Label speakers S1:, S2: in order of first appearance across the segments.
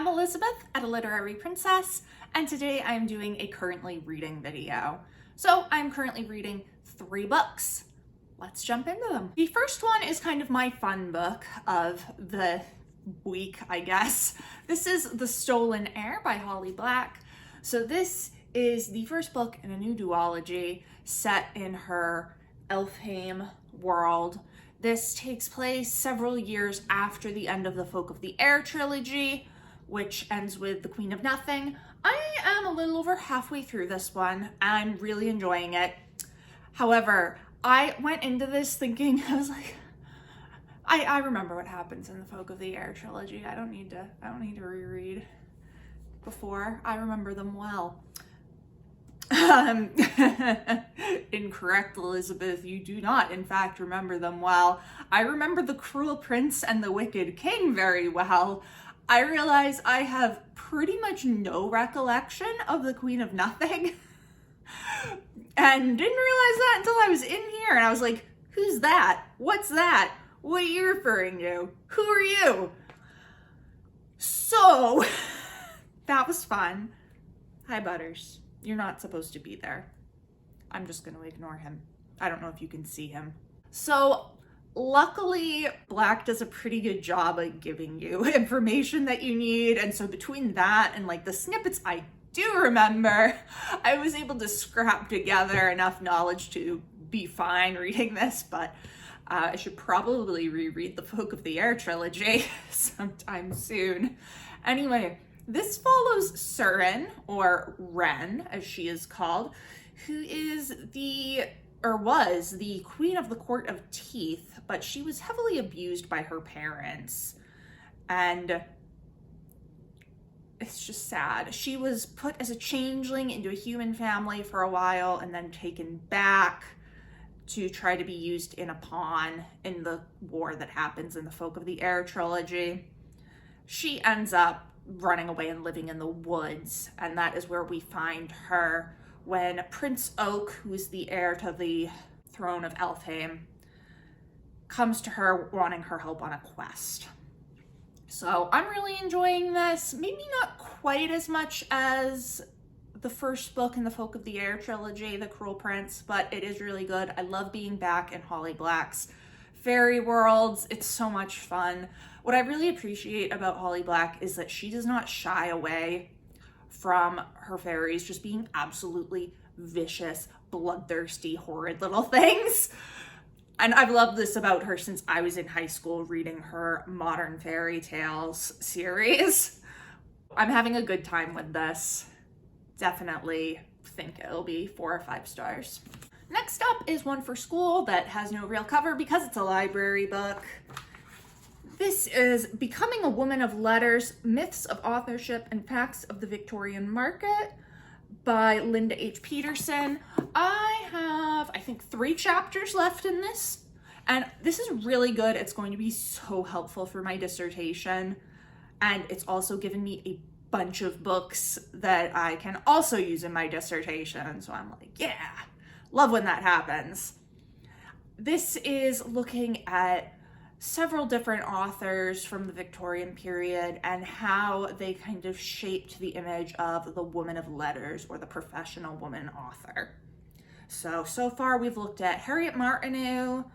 S1: I'm Elizabeth at A Literary Princess, and today I'm doing a currently reading video. So I'm currently reading 3 books. Let's jump into them. The first one is kind of my fun book of the week, I guess. This is The Stolen Heir by Holly Black. So this is the first book in a new duology set in her Elfhame world. This takes place several years after the end of the Folk of the Air trilogy, which ends with the Queen of Nothing. I am a little over halfway through this one. I'm really enjoying it. However, I went into this thinking, I was like, I remember what happens in the Folk of the Air trilogy. I don't need to reread before. I remember them well. Incorrect, Elizabeth. You do not, in fact, remember them well. I remember the Cruel Prince and the Wicked King very well. I realize I have pretty much no recollection of the Queen of Nothing. And didn't realize that until I was in here and I was like, who's that? What's that? What are you referring to? Who are you? So, that was fun. Hi, Butters. You're not supposed to be there. I'm just going to ignore him. I don't know if you can see him. So, luckily, Black does a pretty good job at giving you information that you need. And so between that and like the snippets I do remember, I was able to scrap together enough knowledge to be fine reading this, but I should probably reread the Folk of the Air trilogy sometime soon. Anyway, this follows Surin, or Ren, as she is called, who is was the queen of the Court of Teeth, but she was heavily abused by her parents. And it's just sad. She was put as a changeling into a human family for a while and then taken back to try to be used in a pawn in the war that happens in the Folk of the Air trilogy. She ends up running away and living in the woods, and that is where we find her when Prince Oak, who is the heir to the throne of Elfhame, comes to her wanting her help on a quest. So I'm really enjoying this. Maybe not quite as much as the first book in the Folk of the Air trilogy, The Cruel Prince, but it is really good. I love being back in Holly Black's fairy worlds. It's so much fun. What I really appreciate about Holly Black is that she does not shy away from her fairies just being absolutely vicious, bloodthirsty, horrid little things. And I've loved this about her since I was in high school reading her Modern Fairy Tales series. I'm having a good time with this. Definitely think it'll be 4 or 5 stars. Next up is one for school that has no real cover because it's a library book. This is Becoming a Woman of Letters, Myths of Authorship and Facts of the Victorian Market by Linda H. Peterson. I have, I think, 3 chapters left in this, and this is really good. It's going to be so helpful for my dissertation, and it's also given me a bunch of books that I can also use in my dissertation, so I'm like, yeah, love when that happens. This is looking at several different authors from the Victorian period and how they kind of shaped the image of the woman of letters or the professional woman author. So far we've looked at Harriet Martineau,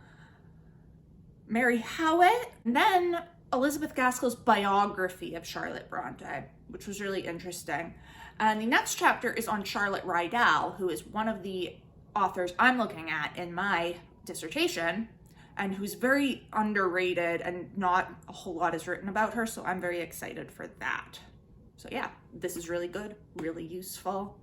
S1: Mary Howitt, and then Elizabeth Gaskell's biography of Charlotte Bronte, which was really interesting. And the next chapter is on Charlotte Rydell, who is one of the authors I'm looking at in my dissertation, and who's very underrated and not a whole lot is written about her, so I'm very excited for that. So yeah, this is really good, really useful.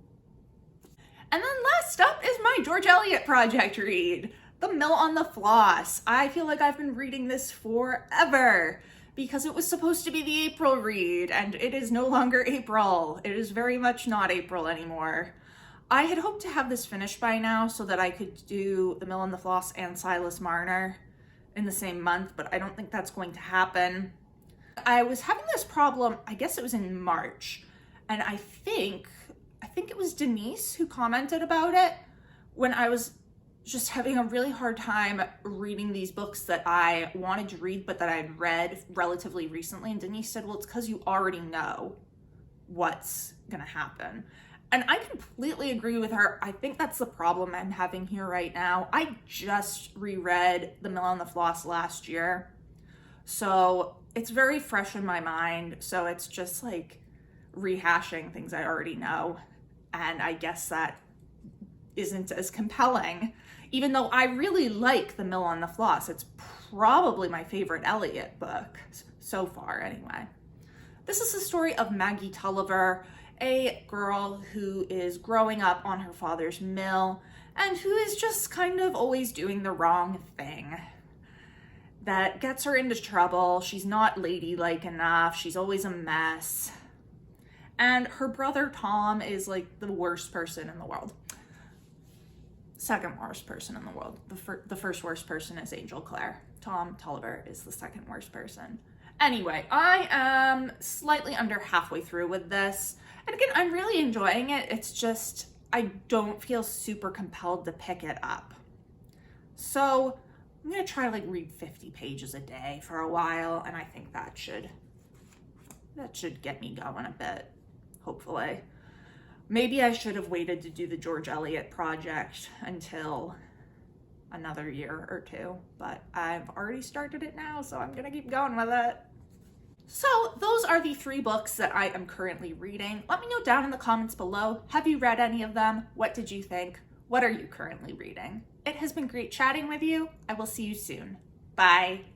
S1: And then last up is my George Eliot project read, The Mill on the Floss. I feel like I've been reading this forever because it was supposed to be the April read, and it is no longer April. It is very much not April anymore. I had hoped to have this finished by now so that I could do The Mill on the Floss and Silas Marner in the same month, but I don't think that's going to happen. I was having this problem, I guess it was in March, and I think it was Denise who commented about it when I was just having a really hard time reading these books that I wanted to read, but that I'd read relatively recently. And Denise said, well, it's because you already know what's gonna happen. And I completely agree with her. I think that's the problem I'm having here right now. I just reread The Mill and the Floss last year, so it's very fresh in my mind. So it's just like rehashing things I already know. And I guess that isn't as compelling, even though I really like The Mill on the Floss. It's probably my favorite Eliot book so far anyway. This is the story of Maggie Tulliver, a girl who is growing up on her father's mill and who is just kind of always doing the wrong thing. That gets her into trouble. She's not ladylike enough. She's always a mess. And her brother Tom is like the worst person in the world. Second worst person in the world. The first worst person is Angel Clare. Tom Tulliver is the second worst person. Anyway, I am slightly under halfway through with this. And again, I'm really enjoying it. It's just, I don't feel super compelled to pick it up. So I'm gonna try to like read 50 pages a day for a while. And I think that should get me going a bit, hopefully. Maybe I should have waited to do the George Eliot project until another year or two, but I've already started it now, so I'm gonna keep going with it. So those are the 3 books that I am currently reading. Let me know down in the comments below. Have you read any of them? What did you think? What are you currently reading? It has been great chatting with you. I will see you soon. Bye.